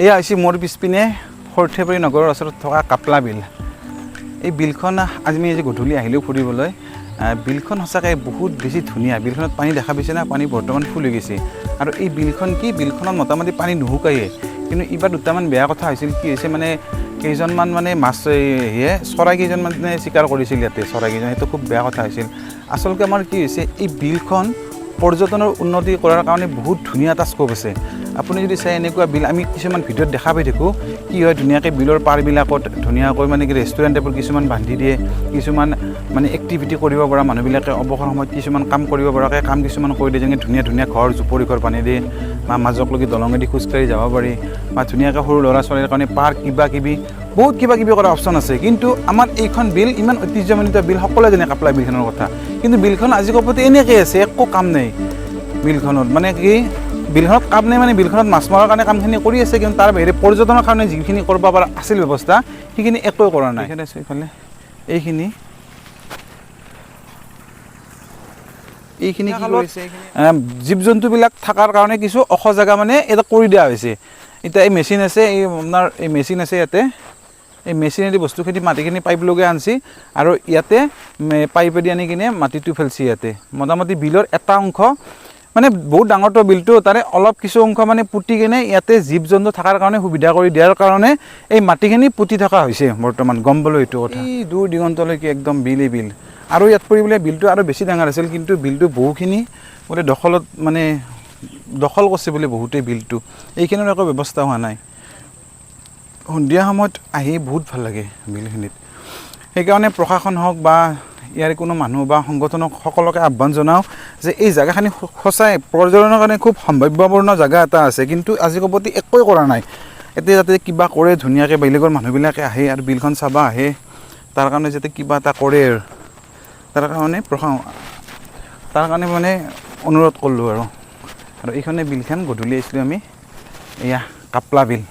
এয়া হৈছে মোৰ পিছপিনে সৰ্থেবাৰী নগৰৰ ওচৰত থকা কাপলা বিল। এই বিলখন আজি আমি গধূলি আহিলোঁ ফুৰিবলৈ। বিলখন সঁচাকৈ বহুত বেছি ধুনীয়া। বিলখনত পানী দেখা পাইছে না, পানী বৰ্তমান ফুল হৈ গৈছে। আৰু এই বিলখন কি, বিলখনত মোটামুটি পানী নুশুকায়ে, কিন্তু এইবাৰ দুটামান বেয়া কথা হৈছিল। কি হৈছে মানে কেইজনমান মানে মাছ চৰাই কেইজনমান মানে চিকাৰ কৰিছিল ইয়াতে, চৰাই কেইজন, সেইটো খুব বেয়া কথা হৈছিল। আচলতে আমাৰ কি হৈছে, এই বিলখন পৰ্যটনৰ উন্নতি কৰাৰ কাৰণে বহুত ধুনীয়া এটা স্কোপ আছে। আপুনি যদি চাই এনেকুৱা বিল আমি কিছুমান ভিডিঅ'ত দেখা পাই থাকোঁ, কি হয় ধুনীয়াকৈ বিলৰ পাৰবিলাকত ধুনীয়াকৈ মানে কি ৰেষ্টুৰেণ্ট টাইপৰ কিছুমান বান্ধি দিয়ে, কিছুমান মানে এক্টিভিটি কৰিব পৰা মানুহবিলাকে অৱসৰ সময়ত কিছুমান কাম কৰিব পৰাকৈ কাম কিছুমান কৰি দিয়ে, যেনে ধুনীয়া ধুনীয়া ঘৰ জুপুৰি ঘৰ বান্ধি দিয়ে, বা মাজকলৈকে দলঙেদি খোজকাঢ়ি যাব পাৰি, বা ধুনীয়াকৈ সৰু ল'ৰা ছোৱালীৰ কাৰণে পাৰ্ক কিবা কিবি বহুত কিবা কিবি কৰা অপশ্যন আছে। কিন্তু আমাৰ এইখন বিল ইমান ঐতিহ্যমণ্ডিত বিল, সকলোৱে জানে কাপলা বিলখনৰ কথা, কিন্তু বিলখন আজি কপতি এনেকৈ আছে, একো কাম নাই বিলখনত। মানে কি বিলখনত কাম নাই মানে বিলখনত মাছ মৰাৰ কাৰণে কামখিনি কৰি আছে, কিন্তু তাৰ বাহিৰে পৰ্যটনৰ কাৰণে যিখিনি কৰিব পৰা আছিল ব্যৱস্থা, সেইখিনি একোৱে কৰা নাই। এইখিনি আছে এইফালে, এইখিনি কি কৰিছে, জীৱ জন্তুবিলাক থকাৰ কাৰণে কিছু ওখ জেগা মানে এটা কৰি দিয়া হৈছে। এতিয়া এই মেচিন আছে, এই আপোনাৰ এই মেচিন আছে ইয়াতে, এই মেচিনেদি বস্তুখিনি মাটিখিনি পাইপ লগাই আনছি, আৰু ইয়াতে পাইপেদি আনি কিনে মাটিটো ফেলছি। ইয়াতে মোটামুটি বিলৰ এটা অংশ মানে বহুত ডাঙৰটো বিলটো, তাৰে অলপ কিছু অংশ মানে পুতি কিনে ইয়াতে জীৱ জন্তু থকাৰ কাৰণে সুবিধা কৰি দিয়াৰ কাৰণে এই মাটিখিনি পুতি থকা হৈছে বৰ্তমান, গম পালোঁ এইটো কথা। এই দূৰ দিগন্তলৈকে একদম বিলেই বিল। আৰু ইয়াত পৰিবলৈ বিলটো আৰু বেছি ডাঙৰ আছিল, কিন্তু বিলটো বহুখিনি বোলে দখলত মানে দখল কৰিছে বোলে বহুতেই বিলটো, এইখিনিৰ একো ব্যৱস্থা হোৱা নাই। সন্ধিয়া সময়ত আহি বহুত ভাল লাগে বিলখিনিত। সেইকাৰণে প্ৰশাসন হওক বা ইয়াৰ কোনো মানুহ বা সংগঠনক সকলোকে আহ্বান জনাওঁ যে এই জেগাখিনি সঁচাই পৰ্যটনৰ কাৰণে খুব সম্ভাৱ্যপূৰ্ণ জেগা এটা আছে, কিন্তু আজি কপতি একোৱে কৰা নাই। এতিয়া যাতে কিবা কৰে ধুনীয়াকৈ, বেলেগৰ মানুহবিলাকে আহে আৰু বিলখন চাব আহে, তাৰ কাৰণে যাতে কিবা এটা কৰে, তাৰ কাৰণে মানে অনুৰোধ কৰিলোঁ। আৰু এইখনে বিলখন গধূলি আহিছিলোঁ আমি, এয়া কাপলা বিল।